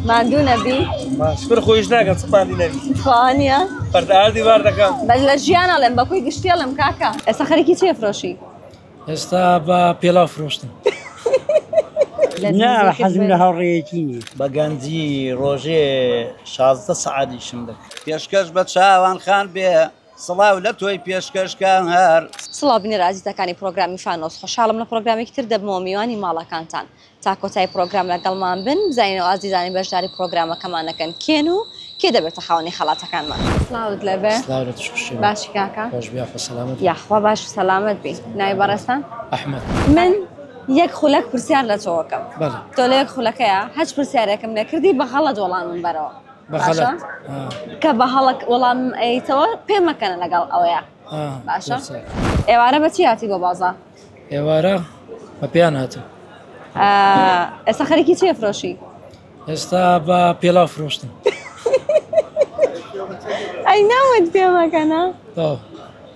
ماندوو نەبی شکر خۆیش ناکەم سپاندی نەبی وانە پەردەهاردی وار دەکەم بەس لە ژیانە لێم بەکوی گشتێڵم کاکە ئێستا خەریکی چێ فرۆشی ئێستا بە پێڵاو فرۆشتن نا حەزم لە هەوڕێیەکی نییە بە گەنجی ڕۆژێ 16 سەعاتیشم دەکەم پێشکەش بە چاوان خان بێ سڵاو لە تۆی پێشکەشکان هەر سڵاو بینە ئازیزەکانی پرۆگرامی فانۆس خۆشحاڵم لە پرۆگرامێکی تر دەبمەوە میوانی ماڵەکانتان تا کۆتایی پرۆگرام لەگەڵمان بن بزانینەوە ئازیزانی بەشداری پرۆگرامەکەمانەکەن کێن و کێ دەبێتە خاوەنی خەڵاتەکانمان سڵاوت لەبێ باشی کاکە یاخوا باش و سەلامەت بی ناوی بەڕێستان ئەحمەد من یەک خولەک پرسیار لە تۆکەم تۆ لە یەک خولەکەیە هەچ پرسیارێکم لێکردی بە غەڵەت وەڵامم بەرەوە باشە کە بە هەڵک وەڵامم ئەیتەوە پێم مەکەنە لەگەڵ ئەوەیە باشە ئێوارە بە چی هاتی بۆ بازار ئێوارە بە پێیان هاتم ئێستا خەریکی چێ فرۆشی ئێستا بە پێڵاو فرۆشتن ئەی ناوت پێ مەکەنە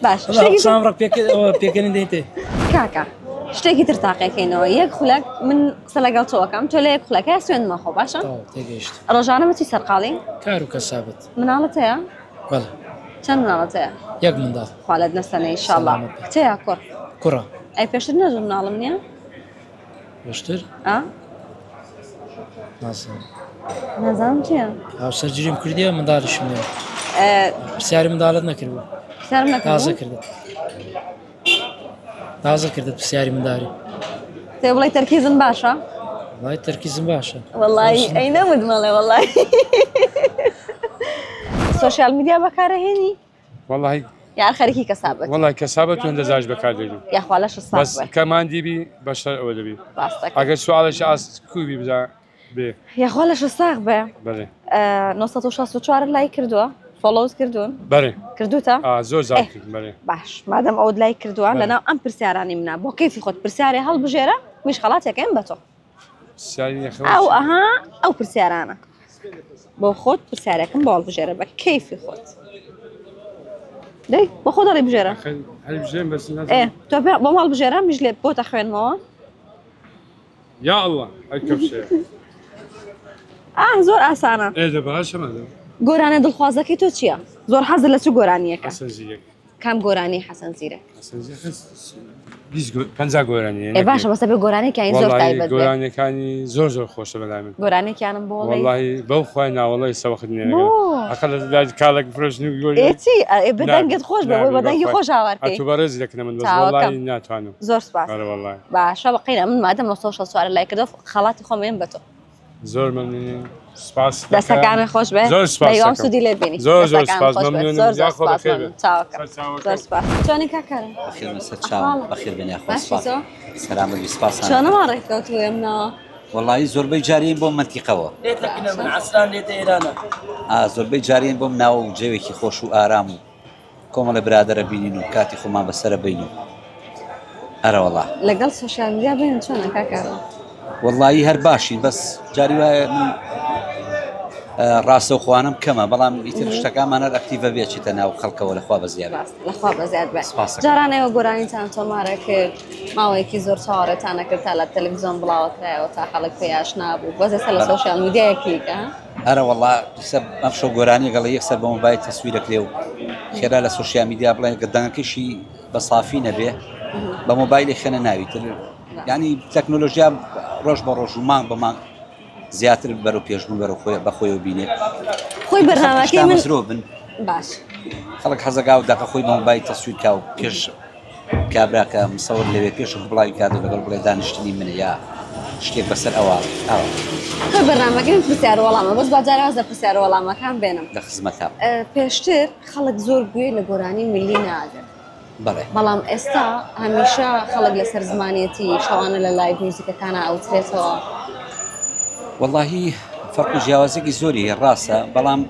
باش ڕق پێکەنی دەیتێ کاکە شتێکی تر تاقیەکەینەوە یەک خولەک من قسە لەگەڵ تۆکەم تۆ لە یەک خولەکە سوێنمەخۆ باشە تێگەیشت ڕۆژانە بەچی سەرقاڵی کار و کەسابەت مناڵت هەیە بەڵێ چەند مناڵت هەیە یەک منداڵ خوالت نەستەنە ئینشاڵڵا کچەیە کوڕ کوڕە ئەی پێشتر نەژم مناڵم نییە پێشتر نەزانم چییە هاوسەرگیریم کردیە منداڵیشم نییە پرسیاری منداڵت نەکردبوو تازە کردت تازە کردت پرسیاری منداری تێ بڵێ تەرکیزم باشە وڵای تەرکیزم باشە وەڵی ئەی نەمت مەڵێ وەڵی سۆشیال میدیا بەکارەهێنی والله یان خەریکی کەسابەت والله کەسابەت تو دەزاش بەکاردێنی یاخوا لەش بەس کەمان دیبی بەشتر ئەوە دەبی ئەگەر سوالش ئاس کوبی بزا بێ یاخوا لەش ساغ بێ بەڵێ 964 لای کردووە فۆلۆوز کردوون بەڵێ کردوتە زۆر زار کردن بەڵێ باش مادەم ئەوت لای کردووە لەناو ئەم پرسیارانی منە بۆ کەیفی خۆت پرسیارێ هەڵبژێرە میش خەڵاتێکەکەم بە تۆ ئەو ئەها ئەو پرسیارانە بۆ خۆت پرسیارێکم بۆ هەڵبژێرە بە کەیفی خۆت دەی بۆ خۆ دەڵی بژێرە تۆ بۆ ماڵ بژێرە میش لێ بۆتە خوێنمەوە یا الله ئەکەفشێ زۆر ئاسانە گۆرانە دڵخوازەکەی تۆ چییە؟ زۆر حەزت لە چ گۆرانیەکە؟ کام گۆرانی حەسەن زیرەک؟ پەنجا گۆرانی باشە بەسە بێ گۆرانێکیان زۆر تایبەت بێ گۆرانەکانی زۆر زۆر خۆشە بەلای من گۆرانێکیانم بۆ وەڵڵاهی بەو خوای ناوەڵی سەوەخت نێنەگە ئەقل لە کاڵێک فرۆشتنی و گۆری ئێچی بەدەنگت خۆش بێ بۆی بەدەنگی خۆش هاوارکەی ئەتوو بەڕێزی دەکەنە من وەڵڵاهی ناتوانم زۆر سپاس باشە بەقینە من مادەم 964 لای کردەوە خەڵاتی خۆم بێن بە تۆ زۆر مەمنونی سپاس دەستەکانە خۆش بێ زۆر سپاس دەیوام سوودی لێ بینی زۆر زۆر سپاس مەمنونم زۆر سپاس زۆر سپاس چۆنی کاکەرە بەخێر سەر چاوم بەخێر بێنێ خۆ سپاس سەلامەت سپاس چۆنەما ڕێککەوتووە منەوە وەڵڵاهی زۆربەی جارین بۆ منتیقەوە زۆربەی جارین بۆم ناوە و جێوێکی خۆش و ئارام و کۆمەڵە برادەرە بینین و کاتی خۆمان بەسرە بین و ئەرە وەڵڵا لەگەڵ سۆشیال میدیا بین چۆنە کاکەرە وەڵڵاهی هەر باشین بەس جاری وایە من ڕاستە و خوانم کەمە بەڵام ئیتر شتەکانمان هەر ئەکتیڤە بێچێتە ناو خەڵکەوە لەخوا بە زیاد لەخوا بە زیاد بێ جارانەوە گۆرانیتان تۆمارە کرد ماوەیەکی زۆر چاوەڕێتانە کرد تا لە تەلەڤیزیۆن بڵاوەکرایەوە تا خەڵک پێی ئاشنا بوو بەس ئێستا لە سۆشیال میدیایە کلیکە ئەرە وەڵڵا ئەم شەو گۆرانی گەڵە یەکسەر بە مۆبایل تەسویرەکرێ و خێرا لە سۆشیال میدیا بڵێن گەردەنگەکەشی بە سافی نەبێ بە مۆبایلی خێنە ناویتر یعنی تەکنۆلۆژیا ڕۆژ بە ڕۆژ و مانگ بە مانگ زیاتر بەرەو پێشبوون بەرەو بەخۆی و بینێت خۆی بەرنامەکەی من بن باش خەڵک حەزەکا و داکە خۆی بە مۆبایل تەسویر کا و پێش کابراکە مسەور لەوێ پێش بڵاوی کات لەگەڵ بڵێ دانیشتنی منە یا شتێک بەسەر ئەوە خۆی بەرنامەکەی من پرسیار وەڵامە بەس باجارواز لە پرسیار وەڵامەکان بێنم لە خزمەتە پێشتر خەڵک زۆر گوێ لە گۆرانی ملی نادەن بەڵام ئێستا هەمیشە خەڵک لەسەر زمانێتی شەوانە لە لایڤ میوزیکەکانە ئەوترێتەوە واللهی فەرق و جیاوازێکی زۆری ڕاستە بەڵام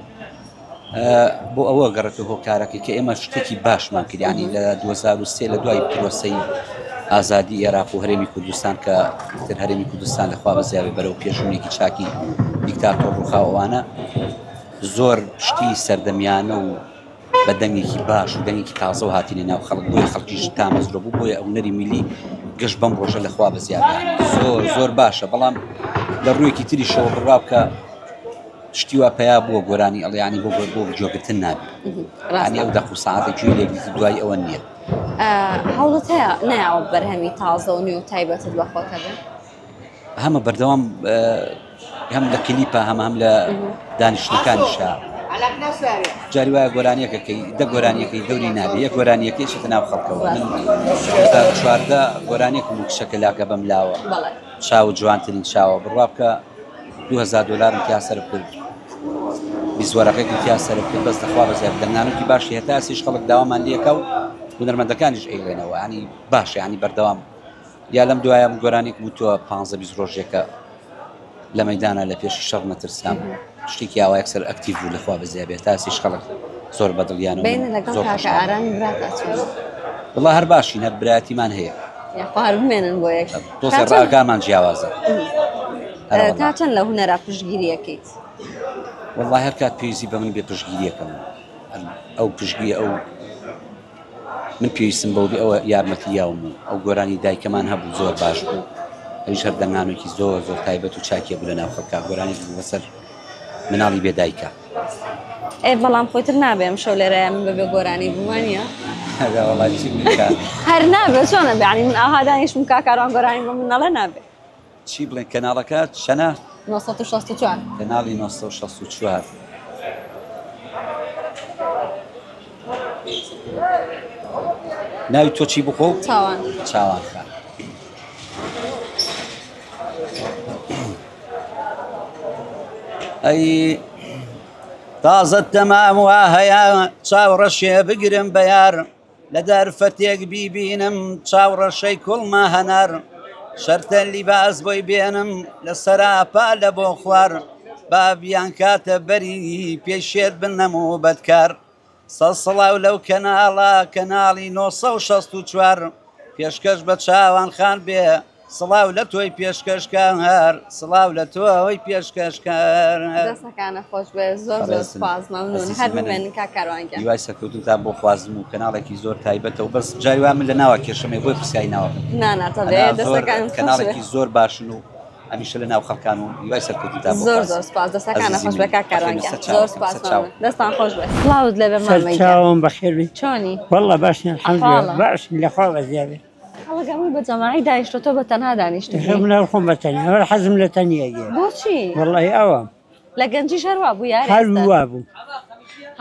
بۆ ئەوە گەڕێتەوە هۆکارەکەی کە ئێمە شتێکی باشمان کردیانی لە 2023 لە دوای پرۆسەی ئازادی عێراق و هەرێمی کوردستان کە تر هەرێمی کوردستان لەخوا بەزیاوی بەرەو پێشوونێکی چاکی دیکتاتۆر ڕووخاوانە زۆر شتی سەردەمیانە و بە دەنگێکی باش و دەنگێکی تازە و هاتینە ناو خەڵک بۆیە خەڵکیش تامەزرۆ بوو بۆیە ئەو نەری میلی گەشت بەم ڕۆژە لەخوا بەزیاوی زۆر زۆر باشە بەڵام لە ڕوویەکی تری شەوە بڕاو کە شتی وا پیا بۆ گۆرانی ئەڵێ ینی بۆ جۆگرتن نابێت ینی ئەو دەق و سەعاتێکی لێک دوای ئەوە نییە هەوڵت هەیە نایەوە بەرهەمی تازە و نوێ و تایبەتت بە خۆتە بێ هەمە بەردەوام هەم لە کلیپە هەم لە دانیشتەکانیشە جاری وایە گۆرانیەکەکەی دە گۆرانیەکەی دەوری نابێ یەک گۆرانیەکەی شتە ناو خەڵکەوە من 14 گۆرانیەکم و کشەکە لاکە بەم لاوە چاو جوانترین چاوە بڕوا بکە $2000 امتیاز سەرف کرد بیزوەرەکەی امتیاز سەرف کرد بەس دەخوا بەزیاد دەنگانێکی باشی هەتا سیش خەڵک داوامان لێکە و هونەرمەندەکانیش ئەیڵێنەوە ینی باش ینی بەردەوام یا لەم دوایە گۆرانێک بووتەوە 15-20 ڕۆژێکە لە مەیدانە لە پێشی شەڕ نەترسام شتێکی ئاوا یەکسەر ئەکتیڤ بوو لەخوا بەزیابێت تا سیش خەڵک زۆر بەدڵیانەوە بینە لەگەڵ کاکە ئارامی براتە وڵا هەر باشین هەر برایەتیمان هەیە یاخوار بمێنن بۆ یەک دۆسێ ڕاگامان جیاوازە تا چەند لە هونەرا پشتگیریەکەیت وڵا هەر کات پێویستی بە من بێ پشتگیریەکەم ئەو پشتگیری ئەو من پێویستم بەوبی ئەوە یارمەتیاوم و ئەو گۆرانی دایکەمان هەبوو زۆر باش بوو ئەویش هەر دەنگانێکی زۆر تایبەت و چاکیە بوو لە ناو خەڵکا گۆرانی بەسەر مناڵی بێدایکە بەڵام خۆتر نابێم شەو لێرەیە من بەبێ گۆرانی بوومانە هەر نابێت چۆنە بێ من ئاها دانیشتم کاکاڕوان گۆرانی بۆ منەڵە نابێت چی بڵێن کەناڵەکە چەنە 964 کەناڵی 964 ناوی تۆ چی بخۆ؟ چاوان خان ئەی تازە تەمام وا هەیە چاوڕەشێ بگرم بەیار لە دەرفەتێک بیبینم چاوڕەشەی کوڵمە هەنار شەرتە لیباس بۆی بێنم لە سەراپا لە بۆ خوار بابیان کاتە بەری پێشێت بنەم و بەدکار سەڵاو لەو کەناڵە کەناڵی 964 پێشکەش بە چاوان خان بێ سڵاو لە تۆی پێشکەشکان هەر سڵاو لە تۆی پێشکەشکار دەستەکانە خۆش بێ زۆر زۆر سپاس مەمنون هەر بمێنن کاکاڕوانگیان دوای سەرکەوتنتان بۆ خوازم و کەناڵێکی زۆر تایبەتەوە بەس جاری وا من لە ناوە کێشەمێ بۆی پرسیایی ناوە کەناڵێکی زۆر باشن و هەمیشە لە ناو خەڵکان و دوای سەرکەوتنتان زۆر زۆر سپاس دەستەکانە خۆش بێ کاکاڕوانگیان زۆر سپاس دەستان خۆش بێ سڵاوت لەبێ مامەی چاوم بەخێر بێ چۆنی وەڵڵا باشن الحەمدولێ باشن لەخوا بەزیابێ هەڵگەمووی بە جەماعی دانیشتۆ تۆ بە تەنها دانیشتبووی منە خۆم بە تەنیا هەر حەزم لە تەنیەگێ بۆچی وەڵڵی ئەوە لە گەنجیش هەروە بوو یار هەر وا بوو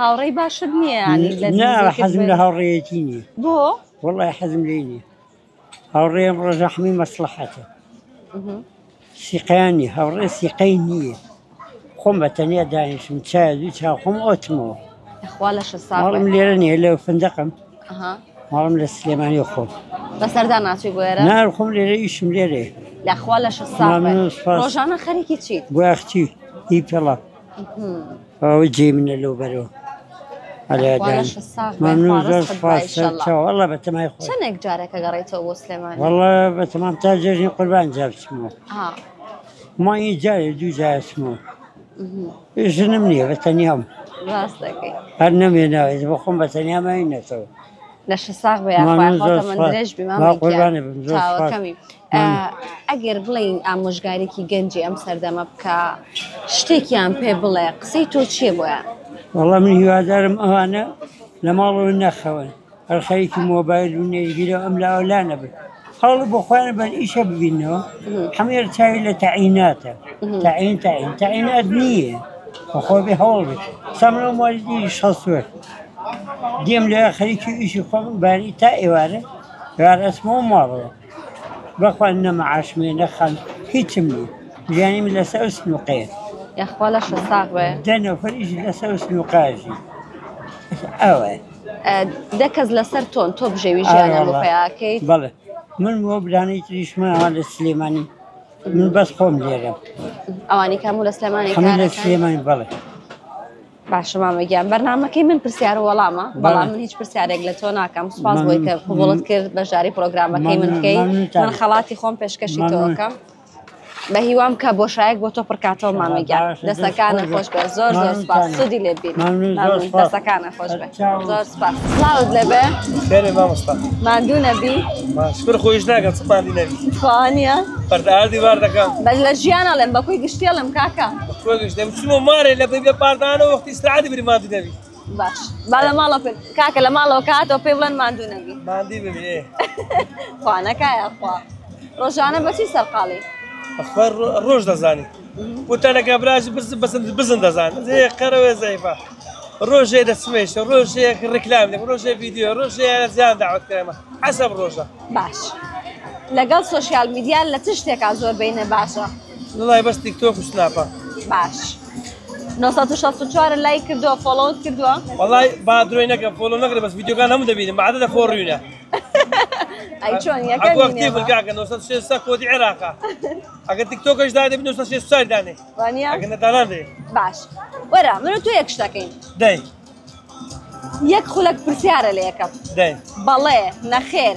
هاوڕێی باشت نییە نا حەزم لە هاوڕێیەتی نییە بۆ وەڵڵی حەزم لێ نییە هاوڕێم ڕۆژەحمی مەسلحەتە سیقیانی هاوڕێ سیقەی نییە خۆم بە تەنیا دانیشتم چای دوو چاو خۆم ئۆتمەوە خوا لە شەساڵ ماڵم لێرە نییە لەو فندەقم ماڵم لە سلێمانی خۆم بەسەردا ناچووی بۆ ئێرە نار خۆم لێرە ئیشم لێرێ لەخوا لە شەساڵ ڕۆژانە خەریکی چیت بۆ ئەختی هی پێڵە ئەوە جێ منە لەو بەرەوە مەمنون زۆر سپاسەوەڵە بە تەمای خۆ چەندێک جارێکە گەڕێیتەوە بۆ سلێمانی وەڵە بە تەمام تا جێژنی قوربان جار بچمەوە مای جارێ دوو جار چمەوە ژنم نییە بە تەنیام ڕاست دەکەی هەر نەمێناوێت بۆ خۆم بە تەنیامەینەتەوە لە شەساق بە یاخواتە من درێژ بیماکەمی ئەگەر بڵین ئامۆژگارێکی گەنجی ئەم سەردەمە بکە شتێکیان پێ بڵێ قسەی تۆ چیە بۆیە؟ وەڵام من هیوادارم ئەوانە لە ماڵەوە نەخەون هەر خەریکی مۆبایل و نێژگیرە ئەم لاوەلا نەبن هەڵ بۆ خۆیان بەن ئیشە ببینەوە هەمێر چاوی لە تەعیناتە تەعینات نییە بەخۆ بێ هەوڵ بێت سامنەوە مالیدی شەسوەر دێم لە خەریکی ئیشی خۆم باری تا ئێوارە ئەسمەوە ماڵەوە بەخوان نەمەعاشمێ نەخەن هیچم نییە ژیانی من لەسەر سنووقەیە یاخوا لە شەساق بێ دەنەفەریش لەسەر سنووقاژی ئەوە دە کەس لەسەر تۆن تۆ بژێوی ژیانە بۆ پێیاکەیت بەڵێ من بۆ برانەی تریشمەوە لە سلێمانی من بەس خۆم لێرەم ئەوانی کەموو لە سلێمانی لە سلێمانی بەڵێ باشە مامەگیان بەرنامەکەی من پرسیارە وەڵامە بەڵام من هیچ پرسیارێک لە تۆ ناکەم سوپاس بۆی کە قبوڵت کرد بەشداری پرۆگرامەکەی من بکەی من خەڵاتی خۆم پێشکەشی تۆکەم بە هیوام کە بۆشایەک بۆ تۆ پڕکاتەوە مامەگیان دەستەکانە خۆش بێ زۆر زۆر سپاس سودی لێبین دەستەکانە خۆش بێ زۆر سپاس سڵاوت لەبێ خێرێ مامۆستا ماندوو نەبی شکر خۆیش ناکەم سپاندی نەبی توانیە پەردەهاردی وار دەکەم بەس لە ژیانەڵێم بە کۆی گشتێڵم کاکە خۆی گشتم چوومە مارێ لە بێ پاردانە وەختی استراحەتی بری ماندوو نەبی باش با لە ماڵەوە کاکە لە ماڵەوە کاتەوە پێ بڵێن ماندوو نەبی ماندی ببێ خوانەکایە خوا ڕۆژانە بەچی سەرقاڵی ئەخوار ڕۆژ دەزانی وتەنەکە براژ بزن دەزان قەرەوە زەیفە ڕۆژێ دەسمێش ڕۆژێک ڕکلام دێ ڕۆژێ ڤیدیۆ ڕۆژێ زیان داوت کرێمە حەسەب ڕۆژە باش لەگەڵ سۆشیال میدیان لە چ شتێکا زۆر بینە باشە وڵای بەس تیکتۆک و سناپە باش 964 لای کردووە فۆڵۆت کردووە وڵای با درۆی نەکەم فۆلۆ نەکرێ بەس ڤیدیۆکان هەموو دەبینم بەعادە دەفۆڕوینە ئەی چۆن ئەکوەکتیڤ کاکە 960 کۆدی عێراقا ئەگەر تیکتۆکەش دادێ 960 دانێ وانە ئەگەر نەدانان دێ باش وەرە من و تۆ یەک شتەکەین دەی یەک خولەک پرسیارە لە یەکەم دەی بەڵێ نەخێر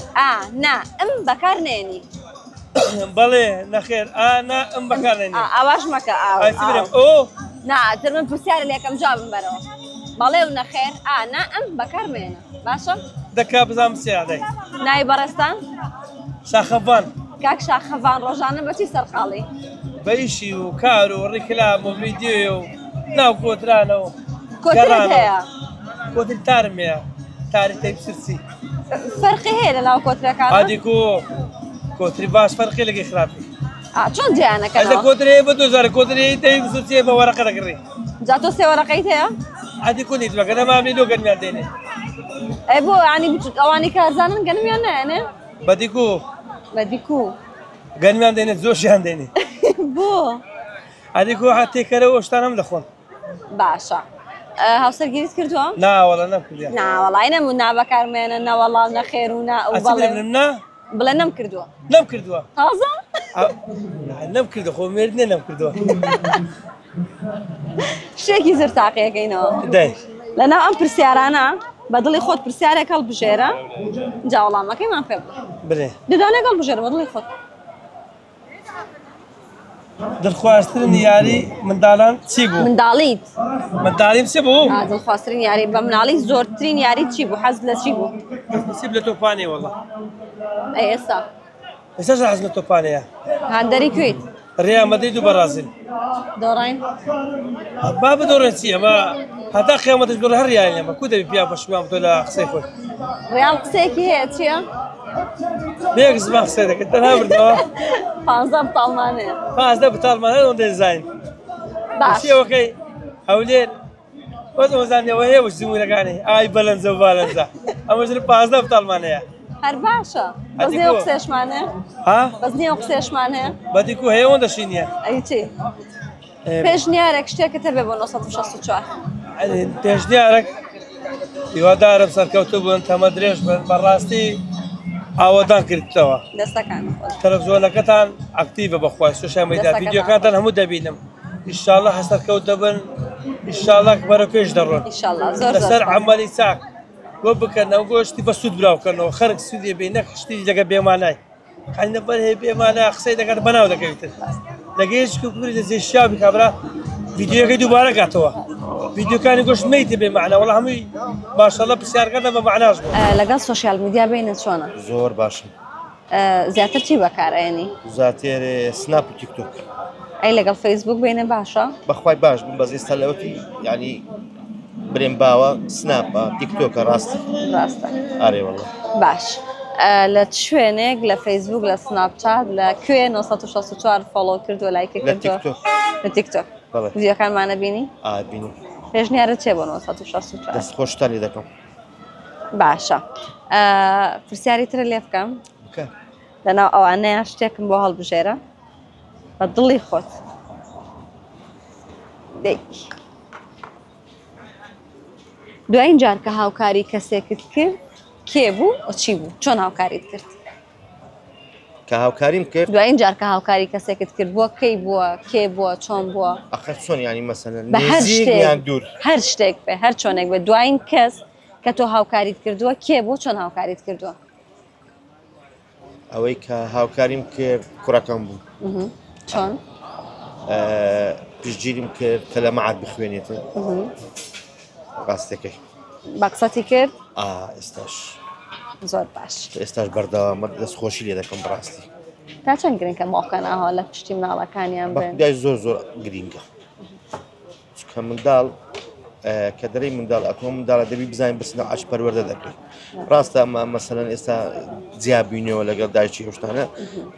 نا ئەم بەکار نێنی بەڵێ نەخێر ئانا ئەم بەکارێنی ئاواش مەکە ئایسیبرم ئۆ ناتر من پرسیارە لە یەکەم جوابم بەرەوە بەڵێ و نەخێر نا ئەم بەکار مێنە باشە دەکا بزانم سیا دەی ناوی بەڕێستان شاخەڤان کاک شاخەڤان ڕۆژانە بەچی سەرقاڵی بە ئیشی و کار و ڕیکلام و ڤیدیۆ و ناو کۆترانەوە کۆترت هەیە کۆتری تارم هەیە تاری تەیب سرسی فەرقی هەیە لە ناو کۆترەکان ئادیکۆ کۆتری باش فەرقی لەگەی خراپی چۆن جیانەکە ئەزە کۆتری بە 2000 کۆتری تەیب سرسی بە وەرەقە دەکڕی جا تۆ سێ وەرەقەیت هەیە ئادیکۆ نیت بەکە نەمامی لۆ گەرمیان دێنێ ئەی بۆ ینی ئەوانی کارزانن گەنمیان نایەنێ بەدیکۆ بەدیکو گەرمیان دێنێت زۆشیان دێنێ بۆ ئادیکۆ هاتێکەرەوە شتان هەم دەخۆن باشە هاوسەرگیریت کردووە؟ ناوەڵە نەکردیان ناوەڵای نەمون نابەکارمێنە نەوەڵام نەخێر و نا ئەو بەڵێ نا بڵێ نەم کردووە نەم کردووە تازە؟ نەم کردو خۆ مێردنێ نەم کردووە شتێکی زر تاقیەکەینەوە دەی لەناو ئەم پرسیارانە بە دڵی خۆت پرسیارێک هەڵبژێرە جا وەڵامەکەیمان پێ برێ ددانێک هەڵبژێرە بە دڵی خۆت دڵخوازترین یاری منداڵان چی بوو؟ منداڵیت منداڵیم چی بوو؟ دڵخوازترین یاری بە مناڵی زۆرترین یاری چی بوو حەز لە چی بوو؟ نسیب لە تۆپانێ وەڵڵا ئەی ئێستا ئێستاش حەز لە تۆپانەیە هاندەری کوێیت؟ ڕێیان مەدەید و بەرازیل دۆڕین با بدۆڕێن چی ئەمە هەتا قیامەتش دۆڕ هەر یان لەمە کو دەبی پیا بەشوام تۆ لە قسەی خۆی ڕیال قسەیەکی هەیە چییە؟ بێک زمان قسەی دەکەن تەنها بردەوە 15 بتاڵمانەیە 15 بتاڵمانە ئەوەندە دەزانین باش چیەوەکەی هەولێر وەزانەوە هەیە زمورەکانی ئای بەلەنجە و بالەنجە ئەمەش 15 بتاڵمانەیە هەر باشە بەزنێ و قسێشمانەیە ها بەزنێ و قسێشمانەیە بەدیکو هەیە ئەوەندە شینیە ئەی چی؟ پێشنیارێک شتێکت هەبێ بۆ 964 پێشنیارێک هیوادارم سەرکەوتوو بوون تەمە درێژ بن بەڕاستی ئاوەدان کردتەوە دەستەکان تەلەڤیزۆنەکەتان ئاکتیڤە بەخوای سۆشیال میدیا ڤیدیۆکانتان هەموو دەبینم ئینشاڵڵا هەسەرکەوت دەبن ئینشاڵڵا بەرەو پێش دەڕۆن لەسەر عەمەلی چاک بۆ بکەنەوە گۆشتی بە سوود براوکەنەوە خەرک سوودێ بێ نەک شتی لەگە بێمانای خەینە بەر هەیە بێمانە قسەی دەکات بەناو دەکەویتر لەگەیشکی کوری لە زێشیاوی کابرا ڤیدیۆکەی دووبارە کاتەوە ڤیدیۆکانی گۆشت مەیتە بێ مەعنە وەڵا هەمووی ماشەڵڵا پرسیارەکانە بە مەعناش بوو لەگەڵ سۆشیال میدیا بینت چۆنە؟ زۆر باشم زیاتر چی بەکارێنی؟ زیاتر سناپ و تیکتۆک ئەی لەگەڵ فەیسبوک بینە باشە؟ بەخوای باش بووم بەس ئێستا لەوەتی یعنی برێم باوە سناپە تیکتۆکە ڕاستە ئارێ وەڵڵا باش لە شوێنێک لە فەیسبوک لە سناپچات لە کوێ 964 فۆڵۆ کردووە لایکە کردووە لە تیکتۆک ڤیدیۆکانمانە بینی؟ بینی پێشنیارت چێ بۆ 964 دەست خۆشتانی دەکەم باشە پرسیاری ترە لێ بکەم لەناو ئەوانەیە شتێکم بۆ هەڵبژێرە بە دڵی خۆت دوایین جار کە هاوکاری کەسێکت کرد کێ بوو و چی بوو چۆن هاوکاریت کرد کە هاوکاریم کرد دوایین جار کە هاوکاری کەسێکت کرد بووە کەی بووە کێ بووە چۆن بووە ئەخەر چۆن ینی مەسەلەن بە هەر نزیک دوور هەر شتێک بێ هەر چۆنێک بێ دوایین کەس کە تۆ هاوکاریت کردووە کێ بوو چۆن هاوکاریت کردووە ئەوەی کە هاوکاریم کرد کوڕەکەم بوو چۆن؟ پشتگیریم کرد کە لە مەعاد بخوێنێتە ڕاستەکەی بە قسەتی کرد؟ ئێستاش زۆر باش ئێستاش بەردەوامە دەستخۆشی لێ دەکەم بڕاستی تا چەند گرنگکە مۆخەناها لە پشتی مناڵەکانیان بن؟ بەخدای زۆر گرینگە چکە منداڵ کە دەرەی منداڵ ئەکۆ منداڵە دەبی بزانین بچنە عەش پەروەردە دەکەیت ڕاستە ئەمە مەسەلەن ئێستا جیابووینەوە لەگەڵ دایکی هێشتانە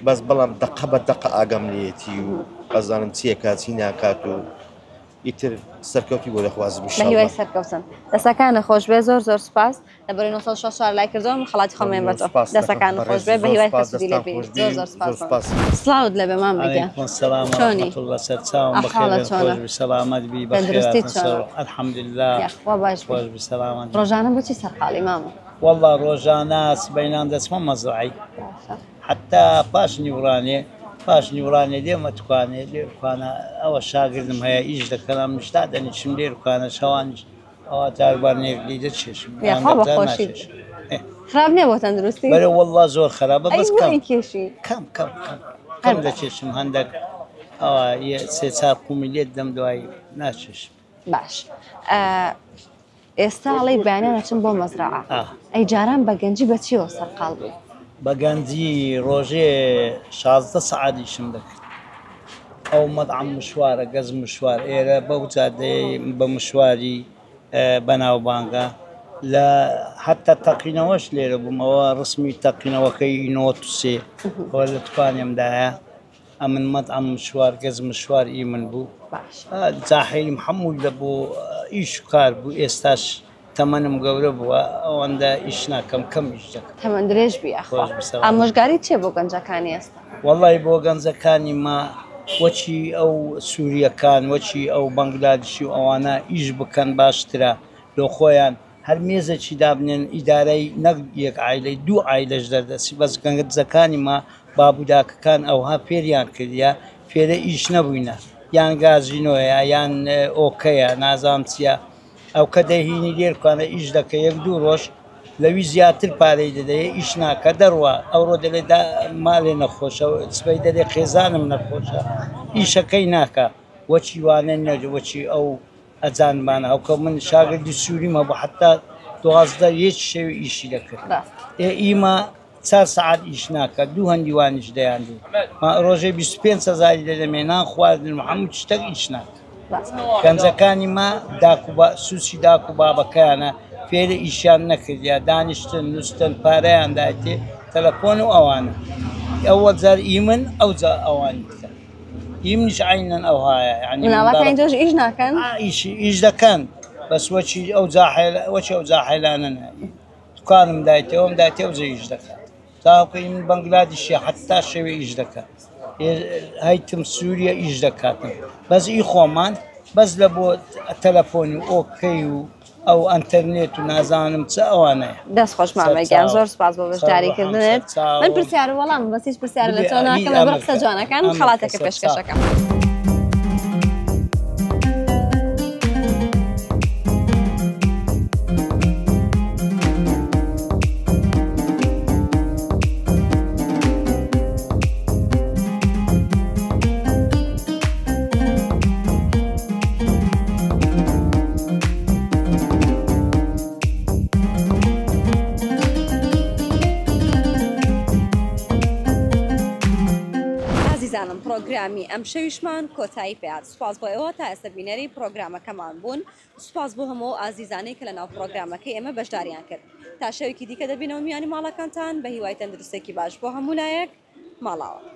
بەس بەڵام دەقە بە دەقە ئاگەم لێتی و ئەزانم چیەکات چی ناکات و ئیتر سەرکەوتی بۆ دەخوازم بە هیوای سەرکەوتن دەستەکانە خۆش بێ زۆر زۆر سوپاس لەبەرەوەی 964 لای کردەوە من خەڵاتی خۆم مێن بە تۆ دەستەکانە خۆش بێ بە هیوای خەسوودی لێ بێ زۆر زۆر سوپاس سڵاوت لەبێ مامەگە چۆنی ئەحاڵە چۆنە سەلامەت بی تەندروستی چۆنە الحەمدولله وا باش خۆش بی سەلامەت ڕۆژانە بۆچی سەرقاڵی مامە والله ڕۆژانە سبەینان دەچمە مەزرعی حتا پاش نیورانێ دێمە توانێ لێکوانە ئەوە شاگردم هەیە ئیش دەکەم نیشتا دەنیشم لێ کوانە شەوانیش ئەوە جاربارنێک لی دەچێشم خۆشی خراپ نییە بۆ تەندروستی بەرە والله زۆر خراپە بەس کێشی کەم دەچێشم هەندێک ئەوە سێ چار قومی لێت دەم دوایی ناچێشم باش ئێستا ئەڵەی بەیانیان ئەچم بۆ مەزرعە ئەی جاران بە گەنجی بە چیەوە سەرقاڵ بووی بە گەنجی ڕۆژێ 16 سەعاتیشم دەکرد ئەو مەطعەم مشوارە گەز مشوار ئێرە بەو جادەیە بە مشواری بەناوبانگە لە حتا تەقینەوەش لێرە بوومەوە ڕسمی تەقینەوەکەی 93 ئەوە لە توانێمدایە ئەمن مەطعەم مشوار گەز مشوار ئی من بوو جاحیلیم هەموو لە بۆ ئیش و کار بوو ئێستاش تەمەنم گەورە بووە ئەوەندە ئیش ناکەم کەم ئیش دەکەم تەمەن درێژ بی ئامۆژگاری چیە بۆ گەنجەکانی ئێستا وەڵی بۆ گەنجەکانی ما وەچی ئەو سووریەکان وەچی ئەو بەنگلادیشی و ئەوانە ئیش بکەن باشترە لۆ خۆیان هەر مێزێکی دابنێن ئیدارەی نەک یەک عایلەی دوو عایلەش دەردەسی بەس گەنجەکانی ما بابوداکەکان ئەوها فێریان کردیا فێرە ئیش نەبووینە یان گازینۆیە یان ئۆکەیە نازام چییە ئەو کە دەهینی لێرکوانە ئیش دەکە یەک دوو ڕۆژ لەوی زیاتر پارەی دەدەیە ئیش ناکە دەڕوە ئەوڕۆ دەلێدا ماڵێ نەخۆشە سبەی دەدێ خێزانم نەخۆشە ئیشەکەی ناکە وەچی وانە نەجە وەچی ئەو ئەجانبانە ئەوکە من شاگردی سووریمە بۆ حتا 12 هیچ شێوی ئیشی دەکرد ئیمە 4 سەعات ئیش ناکە دوو هەندیوانیش دەیاندی ڕۆژێ 25,000 دەدەمێنان خواردن هەموو شتێک ئیش ناکە گەنجەکانی ما سووسی داک و بابەکەیانە فێرە ئیشیان نەکردیا دانیشتن نووسن پارەیان دایتێ تەلەفۆن و ئەوانە ئەوە جار ئیمن ئەو جا ئەوانی بکە ئیمنیش عینەن ئەوهایە مناڵەکانی تۆش ئیش ناکەن ئیش دەکەن بەس وەچی ئەو جاحیلانە دوکانم دایتەوەم دایتێ وجە ئیش دەکات تاوکە من بەنگلادیشیە حتا شەوێ ئیش دەکات هەیتم سووریە ئیش دەکاتم بەس ئی خۆمان بەس لە بۆ تەلەفۆنی ئۆکەی و ئەو ئەنتەرنێت و نازانم چ ئەوانەیە دەست خۆش مامەگیان زۆر سپاس بۆ بەشداریکردنت من پرسیار وەڵام بەسیش پرسیار لە تۆ ناکەم لە بڕ قسە جوانەکان خەڵاتێکە پێشکەشەکەم پرۆگرامی ئەم شەویشمان کۆتایی پێات سوپاس بۆ ئێوە تا ئێستا بینەری پرۆگرامەکەمان بوون سوپاس بۆ هەموو ئازیزانەی کە لە ناو پرۆگرامەکەی ئێمە بەشداریان کرد تا شەوێکی دیکە دەبینەوە میانی ماڵەکانتان بە هیوای تەندروستێکی باش بۆ هەموو لایەک ماڵاوە